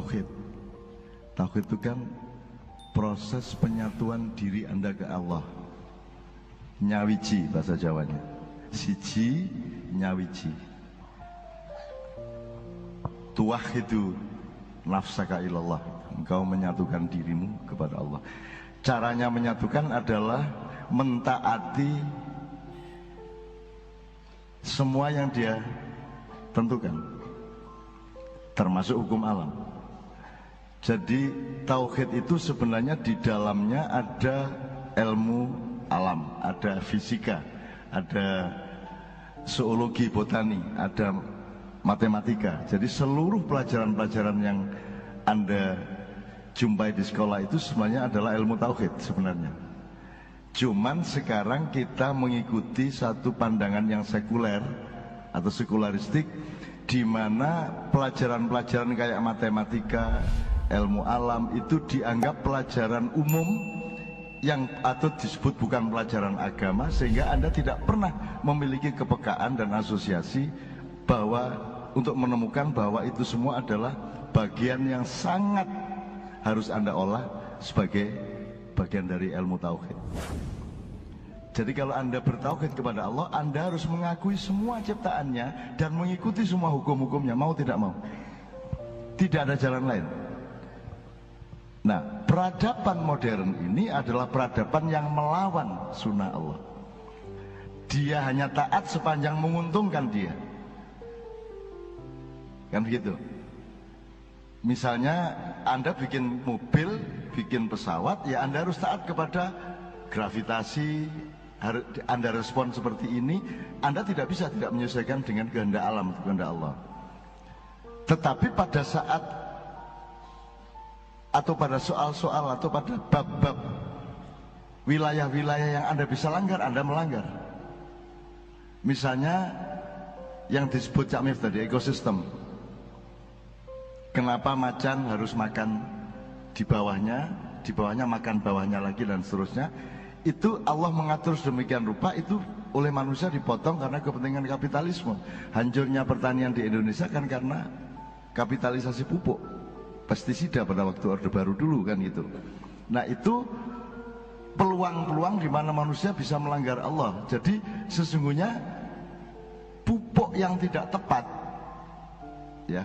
tauhid. Tauhid itu kan proses penyatuan diri Anda ke Allah. Nyawiji bahasa Jawanya. Siji nyawiji. Tuwahidu nafsaka ilallah. Engkau menyatukan dirimu kepada Allah. Caranya menyatukan adalah mentaati semua yang dia tentukan, termasuk hukum alam. Jadi tauhid itu sebenarnya di dalamnya ada ilmu alam, ada fisika, ada zoologi, botani, ada matematika. Jadi seluruh pelajaran-pelajaran yang Anda jumpai di sekolah itu sebenarnya adalah ilmu tauhid sebenarnya. Cuman sekarang kita mengikuti satu pandangan yang sekuler atau sekularistik, di mana pelajaran-pelajaran kayak matematika, ilmu alam itu dianggap pelajaran umum yang atau disebut bukan pelajaran agama, sehingga Anda tidak pernah memiliki kepekaan dan asosiasi bahwa untuk menemukan bahwa itu semua adalah bagian yang sangat harus Anda olah sebagai bagian dari ilmu tauhid. Jadi kalau Anda bertauhid kepada Allah, Anda harus mengakui semua ciptaannya dan mengikuti semua hukum-hukumnya, mau tidak mau. Tidak ada jalan lain. Nah, peradaban modern ini adalah peradaban yang melawan sunnah Allah. Dia hanya taat sepanjang menguntungkan dia. Kan begitu. Misalnya Anda bikin mobil, bikin pesawat, ya Anda harus taat kepada gravitasi. Anda respon seperti ini, Anda tidak bisa tidak menyesuaikan dengan kehendak alam, kehendak Allah. Tetapi pada saat atau pada soal-soal atau pada bab-bab wilayah-wilayah yang Anda bisa langgar, Anda melanggar. Misalnya yang disebut Cak Mif tadi, ekosistem. Kenapa macan harus makan di bawahnya makan bawahnya lagi dan seterusnya. Itu Allah mengatur sedemikian rupa, itu oleh manusia dipotong karena kepentingan kapitalisme. Hancurnya pertanian di Indonesia kan karena kapitalisasi pupuk, pestisida pada waktu Orde Baru dulu kan gitu. Nah itu peluang-peluang di mana manusia bisa melanggar Allah. Jadi sesungguhnya pupuk yang tidak tepat, ya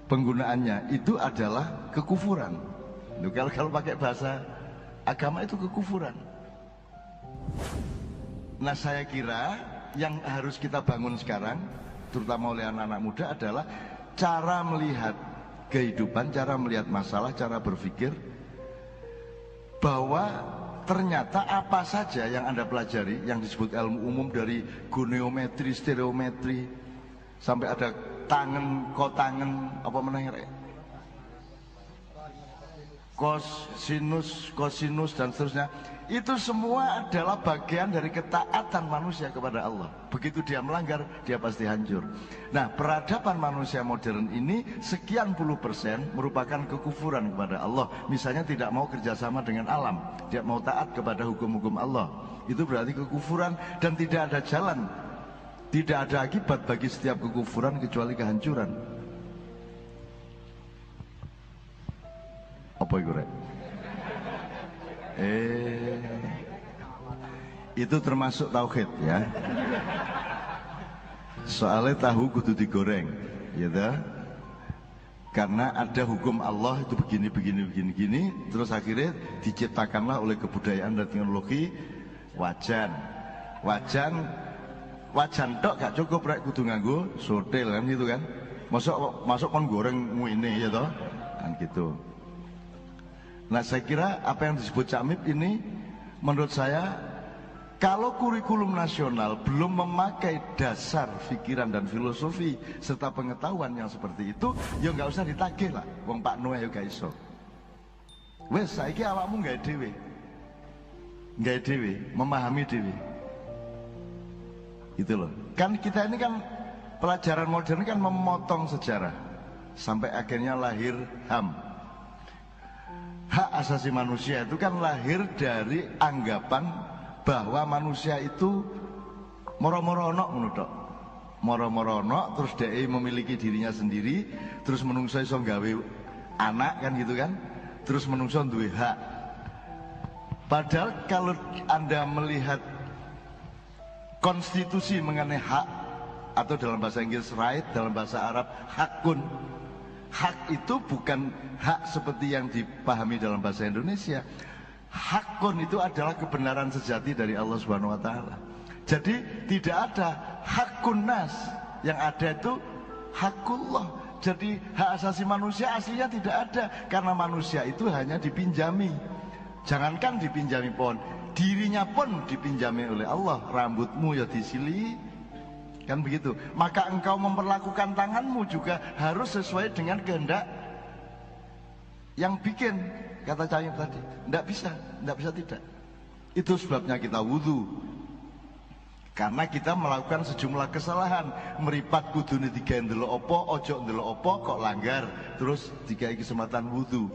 penggunaannya itu adalah kekufuran. Kalau pakai bahasa agama itu kekufuran. Nah saya kira yang harus kita bangun sekarang, terutama oleh anak-anak muda, adalah cara melihat kehidupan, cara melihat masalah, cara berpikir bahwa ternyata apa saja yang Anda pelajari, yang disebut ilmu umum dari goniometri, stereometri, sampai ada tangen, kotangen, apa menanya, kosinus dan seterusnya, itu semua adalah bagian dari ketaatan manusia kepada Allah. Begitu dia melanggar, dia pasti hancur. Nah, peradaban manusia modern ini sekian puluh % merupakan kekufuran kepada Allah. Misalnya tidak mau kerjasama dengan alam, tidak mau taat kepada hukum-hukum Allah, itu berarti kekufuran dan tidak ada jalan, tidak ada akibat bagi setiap kekufuran kecuali kehancuran. Apa itu, Rek? Itu termasuk tauhid ya. Soalnya tahu kudu digoreng, gitu. Karena ada hukum Allah itu begini, terus akhirnya diciptakanlah oleh kebudayaan dan teknologi wajan tok gak cukup, Rek, kudu nganggo sotel kan gitu kan. Masuk kon goreng ngene ya toh, kan gitu. Nah saya kira apa yang disebut Cak Mif ini, menurut saya kalau kurikulum nasional belum memakai dasar pikiran dan filosofi serta pengetahuan yang seperti itu, ya nggak usah ditagih lah. Wong Pak Noe ya gak iso. Wes saiki awakmu nggak dewe, memahami dewe. Gitu loh. Kan kita ini kan pelajaran modern kan memotong sejarah sampai akhirnya lahir HAM. Hak asasi manusia itu kan lahir dari anggapan bahwa manusia itu moro-moro ono ngono tok. Moro-moro ono terus dhek memiliki dirinya sendiri, terus menungso iso gawe anak kan gitu kan, terus menungso duwe hak. Padahal kalau Anda melihat konstitusi mengenai hak, atau dalam bahasa Inggris right, dalam bahasa Arab hakun, hak itu bukan hak seperti yang dipahami dalam bahasa Indonesia. Hakun itu adalah kebenaran sejati dari Allah Subhanahu wa taala. Jadi tidak ada hakun nas, yang ada itu hakullah. Jadi hak asasi manusia aslinya tidak ada, karena manusia itu hanya dipinjami. Jangankan dipinjami pohon, dirinya pun dipinjami oleh Allah. Rambutmu ya disili, kan begitu. Maka engkau memperlakukan tanganmu juga harus sesuai dengan kehendak yang bikin. Kata Cahyo tadi, tidak bisa tidak. Itu sebabnya kita wudhu, karena kita melakukan sejumlah kesalahan. Meripat kudune digawe ndelok apa, ojo ndelok apa, kok langgar, terus digawe kesempatan wudhu.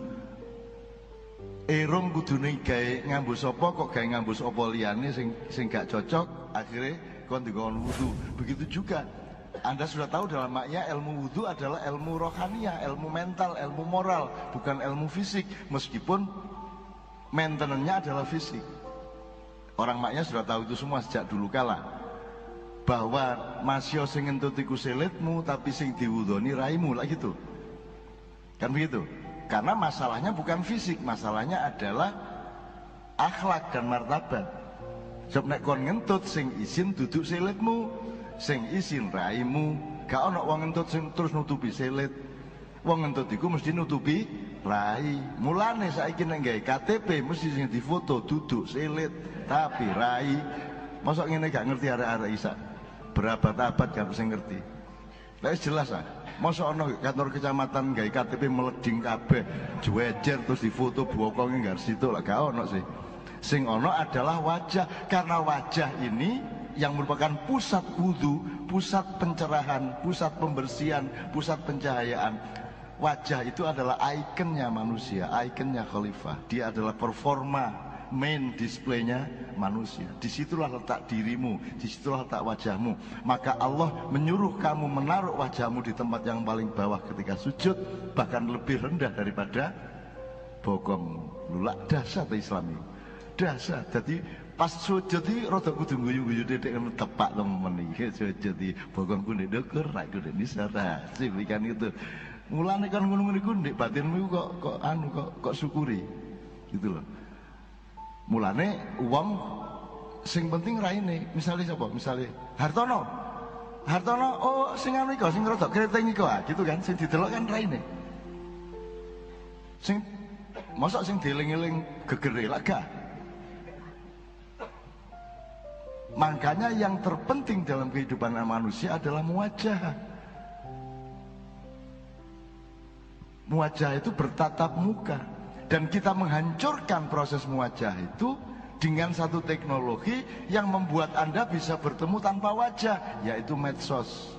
Erung kudune gawe ngambus apa, kok gawe ngambus apa liyane sing gak cocok, akhirnya kon dikon wudhu. Begitu juga Anda sudah tahu dalam maknya ilmu wudhu adalah ilmu rohaniah, ilmu mental, ilmu moral, bukan ilmu fisik. Meskipun maintenance-nya adalah fisik. Orang maknya sudah tahu itu semua sejak dulu kala, bahwa masih sing ngentut iku selitmu, tapi sing diwudhoni raimu lah gitu. Kan begitu? Karena masalahnya bukan fisik, masalahnya adalah akhlak dan martabat. Sebab nek kon ngentut sing izin duduk selitmu, sing izin raimu. Gak ono wong ngentut sing terus nutupi selit. Wong ngentut iku mesti nutupi rai. Mulane saiki nek gawe KTP mesti sing difoto duduk selit tapi rai. Mosok ngene gak ngerti arek-arek isa. Berabad-abad gak sing ngerti. Lah jelas ah. Mosok ono kantor kecamatan gawe KTP meleding kabeh, jejer terus difoto bokonge gak situ lah gak ono sih. Sing ono adalah wajah, karena wajah ini yang merupakan pusat wudhu, pusat pencerahan, pusat pembersihan, pusat pencahayaan. Wajah itu adalah ikonnya manusia, ikonnya khalifah. Dia adalah performa, main displaynya manusia. Disitulah letak dirimu, disitulah letak wajahmu. Maka Allah menyuruh kamu menaruh wajahmu di tempat yang paling bawah ketika sujud, bahkan lebih rendah daripada bokongmu. Lulak dasar Islam ini, dasar. Jadi pas sujud iki rada kudu guyu-guyu titik ngono tepak temen iki sujud iki bokongku ndek ndukur rak ndek nisara siblikan itu. Mulane kan ngono-ngono iku ndek batinmu kok syukuri gitu loh. Mulane wong sing penting raine, misale sapa? Misale Hartono, oh sing anu iku sing rada kreteng iku gitu kan, sing didelok kan raine. Sing mosok sing dieling-eling gegere lah gak. Makanya yang terpenting dalam kehidupan manusia adalah muwajah. Muwajah itu bertatap muka. Dan kita menghancurkan proses muwajah itu dengan satu teknologi yang membuat Anda bisa bertemu tanpa wajah, yaitu medsos.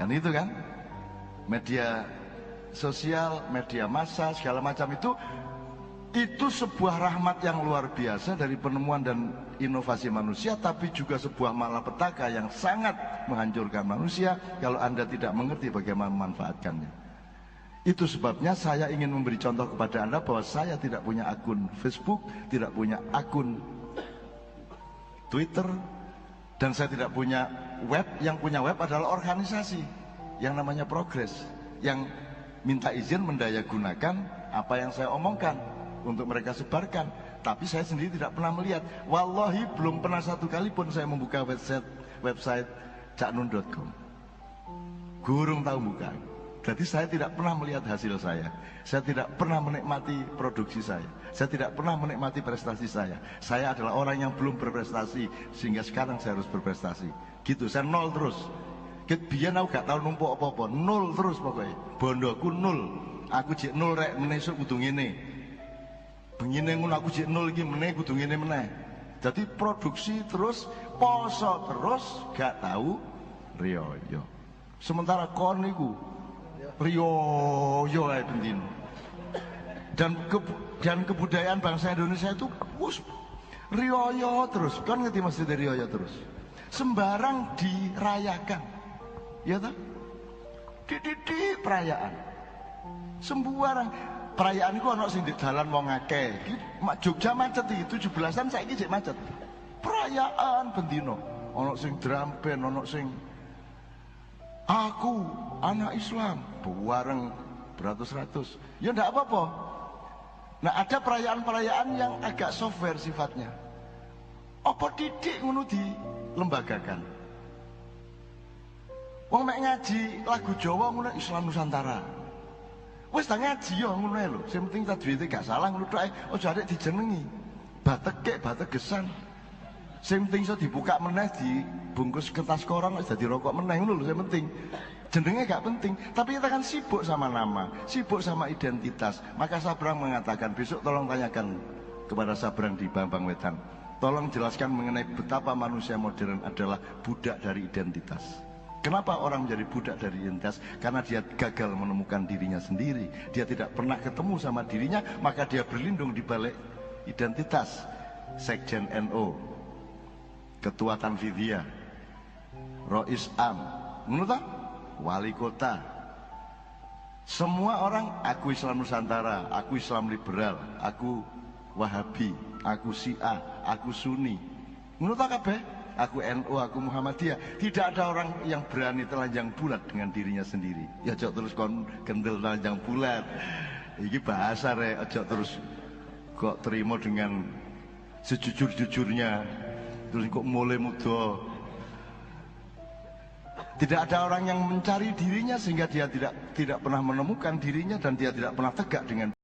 Kan itu kan? Media sosial, media massa, segala macam itu sebuah rahmat yang luar biasa dari penemuan dan inovasi manusia, tapi juga sebuah malapetaka yang sangat menghancurkan manusia kalau Anda tidak mengerti bagaimana memanfaatkannya. Itu sebabnya saya ingin memberi contoh kepada Anda bahwa saya tidak punya akun Facebook, tidak punya akun Twitter, dan saya tidak punya web. Yang punya web adalah organisasi yang namanya Progress, yang minta izin mendayagunakan apa yang saya omongkan untuk mereka sebarkan. Tapi saya sendiri tidak pernah melihat. Wallahi belum pernah satu kali pun saya membuka website caknun.com. Gurung tahu buka. Jadi saya tidak pernah melihat hasil saya. Saya tidak pernah menikmati produksi saya. Saya tidak pernah menikmati prestasi saya. Saya adalah orang yang belum berprestasi, sehingga sekarang saya harus berprestasi. Gitu, saya nol terus. Biar aku gak tahu numpuk apa-apa, nol terus pokoknya. Bondoku nol. Aku jek nol rek menesuk kudu ngene. Begini ngono aku jek nol iki meneh kudu ngene meneh. Jadi produksi terus, poso terus, gak tahu riyo. Sementara kon niku riyo ae bendino. Dan kebudayaan bangsa Indonesia itu riyo terus. Kan ngerti maksudnya riyo terus. Sembarang dirayakan. Ya toh? Di perayaan. Sembarang. Perayaan iku ana sing di dalan wong akeh. Iki Jogja macet iki 17-an saiki jek macet. Perayaan bendino. Ana sing drum band, ana sing aku anak Islam bareng beratus-ratus. Ya ndak apa-apa. Nah, ada perayaan-perayaan yang agak software sifatnya. Apa didik ngono dilembagakan. Wong mek ngaji lagu Jawa ngono Islam Nusantara. Wis tak ngaji yo ngono lho. Sing penting tajwide gak salah ngono tok ae. Aja arek dijenengi. Batekek, bategesan. Sing penting iso dibuka meneh dibungkus kertas koran wis dadi rokok meneh ngono lho sing penting. Jenenge gak penting, tapi kita kan sibuk sama nama, sibuk sama identitas. Maka Sabrang mengatakan, besok tolong tanyakan kepada Sabrang di Bambang Wetan. Tolong jelaskan mengenai betapa manusia modern adalah budak dari identitas. Kenapa orang menjadi budak dari identitas? Karena dia gagal menemukan dirinya sendiri. Dia tidak pernah ketemu sama dirinya, maka dia berlindung di balik identitas. Sekjen NU, Ketua Tanfidiyah, Rois Am, menurut Wali Kota. Semua orang, aku Islam Nusantara, aku Islam liberal, aku Wahabi, aku Syiah, aku Sunni. Menurut kabeh? Aku NU, aku Muhammadiyah. Tidak ada orang yang berani telanjang bulat dengan dirinya sendiri. Ya ojo terus kon kendel telanjang bulat. Iki bahasa rek, ojo terus kok terima dengan sejujur-jujurnya. Terus kok mulai muda. Tidak ada orang yang mencari dirinya sehingga dia tidak pernah menemukan dirinya dan dia tidak pernah tegak dengan